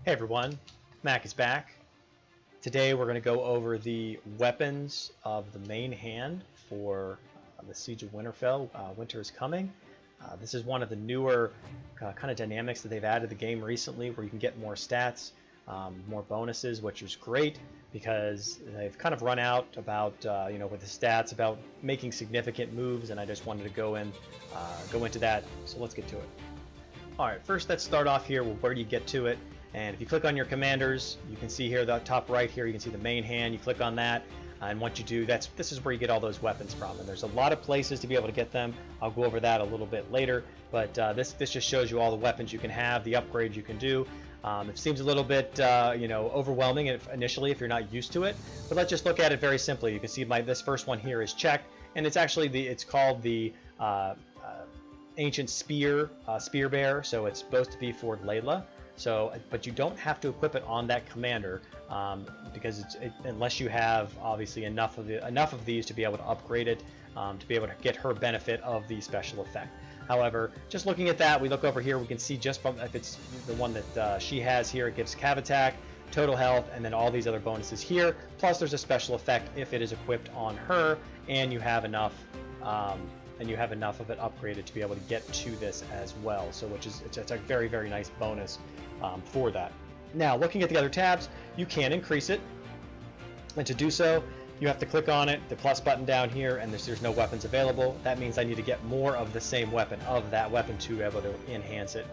Hey everyone, Mac is back. Today we're going to go over the weapons of the main hand for the Siege of Winterfell. Winter is coming. This is one of the newer kind of dynamics that they've added to the game recently, where you can get more stats, more bonuses, which is great because they've kind of run out about with the stats about making significant moves, and I just wanted to go into that. So let's get to it. All right, first let's start off here with where do you get to it. And if you click on your commanders, you can see here the top right here, you can see the main hand. You click on that, and once you do, this is where you get all those weapons from. And there's a lot of places to be able to get them. I'll go over that a little bit later, but this just shows you all the weapons you can have, the upgrades you can do. It seems a little bit overwhelming initially if you're not used to it, but let's just look at it very simply. You can see this first one here is checked, and it's actually it's called the ancient spear bearer, so it's supposed to be for Layla. So, but you don't have to equip it on that commander because unless you have obviously enough of these to be able to upgrade it to be able to get her benefit of the special effect. However, just looking at that, we look over here, we can see just from if it's the one that she has here, it gives cav attack, total health, and then all these other bonuses here. Plus, there's a special effect if it is equipped on her, and you have enough. Of it upgraded to be able to get to this as well. So it's a very, very nice bonus for that. Now, looking at the other tabs, you can increase it, and to do so, you have to click on it, the plus button down here, and there's no weapons available. That means I need to get more of the same weapon, of that weapon, to be able to enhance it.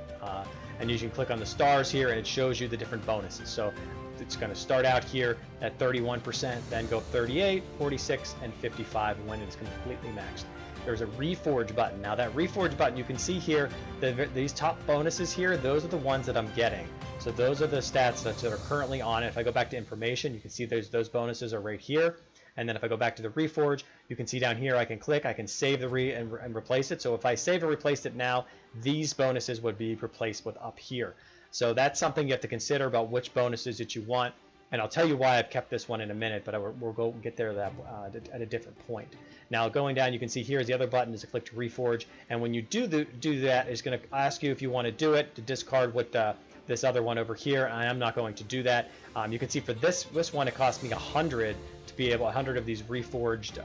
And you can click on the stars here, and it shows you the different bonuses. So it's going to start out here at 31%, then go 38, 46, and 55 when it's completely maxed. There's a reforge button. Now that reforge button, you can see here, these top bonuses here, those are the ones that I'm getting. So those are the stats that are currently on it. If I go back to information, you can see those bonuses are right here. And then if I go back to the reforge, you can see down here, I can click, I can save and replace it. So if I save or replaced it now, these bonuses would be replaced with up here. So that's something you have to consider about which bonuses that you want. And I'll tell you why I've kept this one in a minute, but we'll get there at a different point. Now, going down, you can see here is the other button is to click to reforge, and when you do that, it's going to ask you if you want to do it, to discard with this other one over here. I am not going to do that. You can see for this one, it cost me 100 to be able 100 of these reforged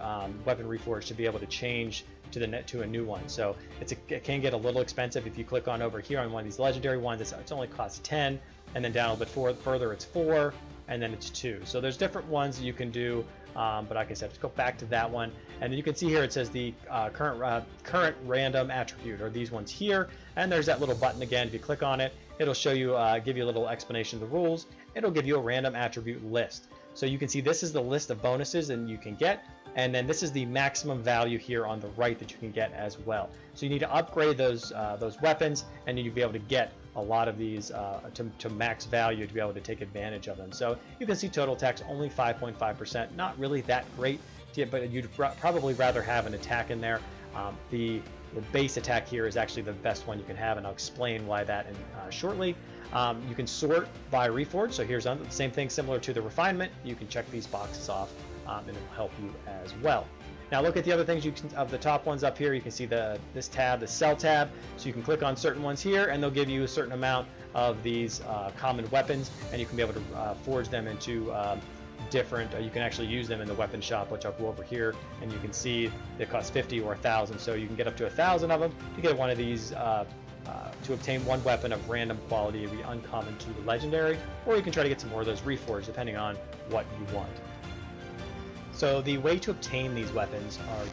weapon reforged to be able to change to a new one. So it can get a little expensive. If you click on over here on one of these legendary ones, it's only costs 10, and then down a little bit further, it's 4. And then it's 2. So there's different ones that you can do, but like I said, let's go back to that one. And then you can see here it says the current random attribute, or these ones here. And there's that little button again. If you click on it, it'll show you, give you a little explanation of the rules. It'll give you a random attribute list. So you can see this is the list of bonuses and you can get, and then this is the maximum value here on the right that you can get as well. So you need to upgrade those weapons, and then you'll be able to get a lot of these to max value to be able to take advantage of them. So you can see total attack's only 5.5%, not really that great, but you'd probably rather have an attack in there. The base attack here is actually the best one you can have, and I'll explain why that shortly. You can sort by reforge, so here's the same thing similar to the refinement. You can check these boxes off, and it'll help you as well. Now look at the other things of the top ones up here. You can see this tab, the sell tab. So you can click on certain ones here, and they'll give you a certain amount of these common weapons, and you can be able to forge them into different. You can actually use them in the weapon shop, which I'll go over here, and you can see they cost 50 or 1,000. So you can get up to 1,000 of them to get one of these. To obtain one weapon of random quality, it'd be uncommon to the legendary, or you can try to get some more of those reforged depending on what you want. So the way to obtain these weapons are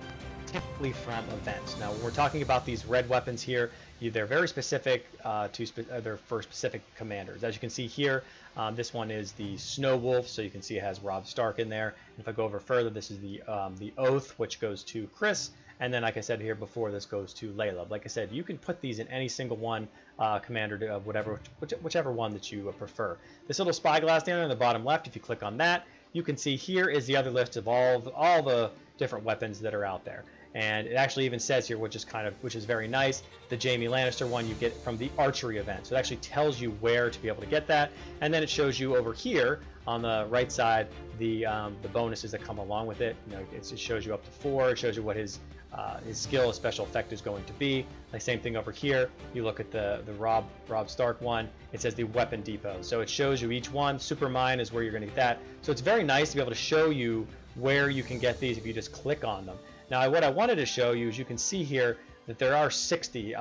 typically from events. Now, when we're talking about these red weapons here, they're very specific they're for specific commanders. As you can see here, this one is the Snow Wolf, so you can see it has Robb Stark in there. And if I go over further, this is the Oath, which goes to Chris. And then, like I said here before, this goes to Layla. Like I said, you can put these in any single one commander of whichever one that you prefer. This little spyglass down in the bottom left, if you click on that, you can see here is the other list of all the different weapons that are out there. And it actually even says here, which is very nice, the Jaime Lannister one you get from the archery event. So it actually tells you where to be able to get that. And then it shows you over here on the right side the bonuses that come along with it. It shows you up to 4. It shows you what his skill, his special effect is going to be. The same thing over here. You look at the Rob Stark one. It says the weapon depot. So it shows you each one. Super mine is where you're going to get that. So it's very nice to be able to show you where you can get these if you just click on them. Now, what I wanted to show you is you can see here that there are 60.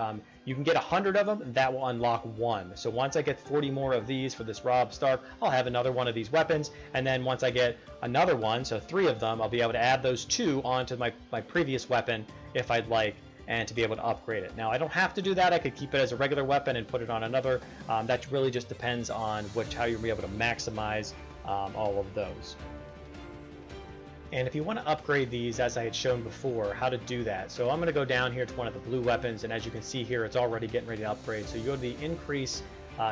You can get 100 of them, and that will unlock 1. So once I get 40 more of these for this Rob Stark, I'll have another one of these weapons. And then once I get another one, so 3 of them, I'll be able to add those 2 onto my previous weapon if I'd like, and to be able to upgrade it. Now, I don't have to do that. I could keep it as a regular weapon and put it on another. That really just depends on how you'll be able to maximize all of those. And if you want to upgrade these, as I had shown before, how to do that. So I'm going to go down here to one of the blue weapons, and as you can see here, it's already getting ready to upgrade. So you go to the increase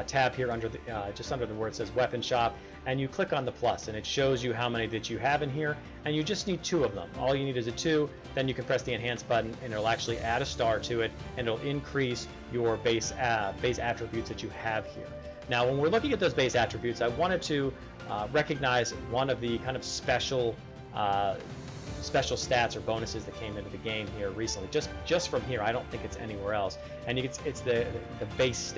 tab here under the just under the where it says weapon shop, and you click on the plus, and it shows you how many that you have in here, and you just need 2 of them. All you need is a 2. Then you can press the enhance button, and it'll actually add a star to it, and it'll increase your base attributes that you have here. Now, when we're looking at those base attributes, I wanted to recognize one of the kind of special stats or bonuses that came into the game here recently. Just from here, I don't think it's anywhere else. And it's the base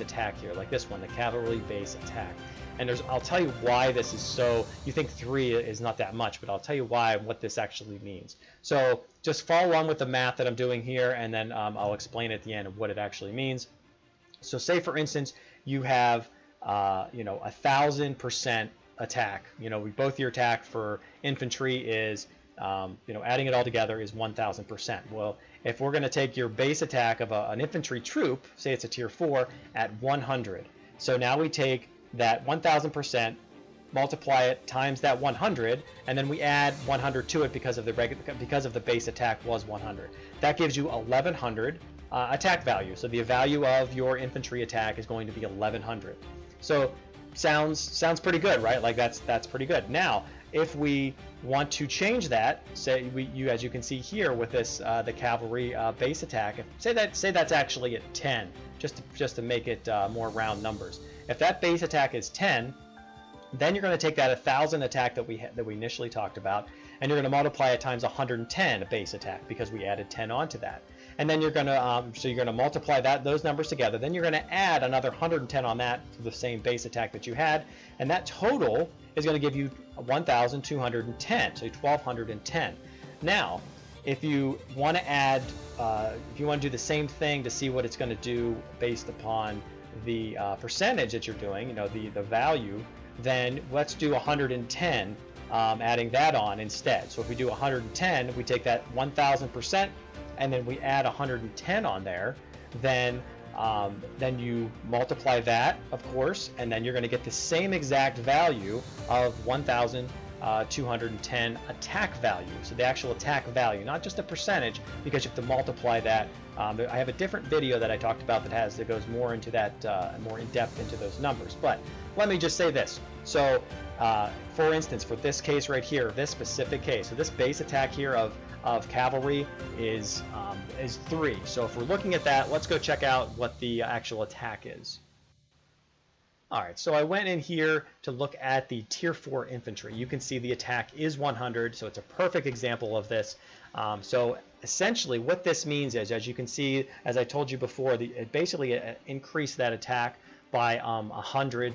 attack here, like this one, the cavalry base attack. And I'll tell you why this is so. You think 3 is not that much, but I'll tell you why and what this actually means. So just follow along with the math that I'm doing here, and then I'll explain at the end of what it actually means. So say for instance you have 1,000% attack. Both your attack for infantry is adding it all together is 1,000%. Well, if we're going to take your base attack of an infantry troop, say it's a tier 4, at 100. So now we take that 1,000%, multiply it times that 100, and then we add 100 to it because of the base attack was 100. That gives you 1,100 attack value. So the value of your infantry attack is going to be 1,100. So sounds pretty good, right? Like that's pretty good. Now, if we want to change that, say as you can see here with this the cavalry base attack, say that's actually at 10, just to make it more round numbers. If that base attack is 10, then you're going to take that 1,000 attack that we initially talked about, and you're going to multiply it times 110 base attack because we added 10 onto that. And then you're going to multiply those numbers together. Then you're going to add another 110 on that for the same base attack that you had, and that total is going to give you 1,210, so 1,210. Now, if you want to add, if you want to do the same thing to see what it's going to do based upon the percentage that you're doing, the value, then let's do 110, adding that on instead. So if we do 110, we take that 1,000%, and then we add 110 on there, then you multiply that, of course, and then you're going to get the same exact value of 1,210 attack value. So the actual attack value, not just a percentage, because you have to multiply that. I have a different video that I talked about that goes more into that, more in depth into those numbers. But let me just say this. So, for instance, for this case right here, this specific case, so this base attack here of cavalry is 3. So if we're looking at that, let's go check out what the actual attack is. Alright, so I went in here to look at the tier 4 infantry. You can see the attack is 100, so it's a perfect example of this. So essentially what this means is, as you can see, as I told you before, it basically increased that attack by 100%.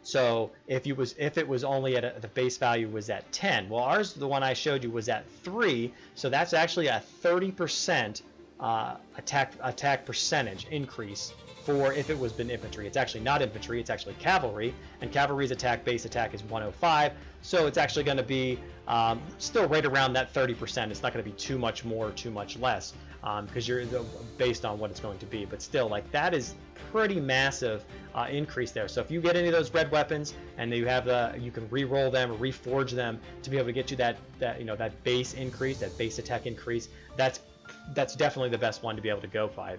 So if it was only at the base value was at 10, well, ours, the one I showed you, was at 3, so that's actually a 30% attack percentage increase for if it was been infantry. It's actually not infantry, it's actually cavalry, and cavalry's base attack is 105, so it's actually going to be still right around that 30%. It's not going to be too much more, too much less, because you're based on what it's going to be, but still, like, that is pretty massive increase there. So if you get any of those red weapons and you have you can re-roll them or reforge them to be able to get you that base increase, that base attack increase, that's definitely the best one to be able to go by,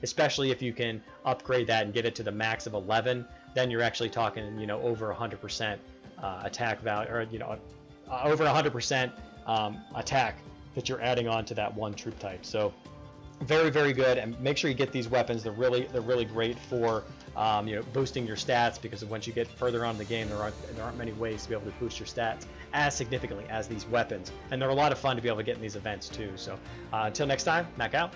especially if you can upgrade that and get it to the max of 11. Then you're actually talking over 100% attack value, or over 100% attack that you're adding on to that one troop type. So Very, very good, and make sure you get these weapons. They're really great for boosting your stats, because once you get further on in the game, there aren't many ways to be able to boost your stats as significantly as these weapons, and they're a lot of fun to be able to get in these events too. So until next time, Mac out.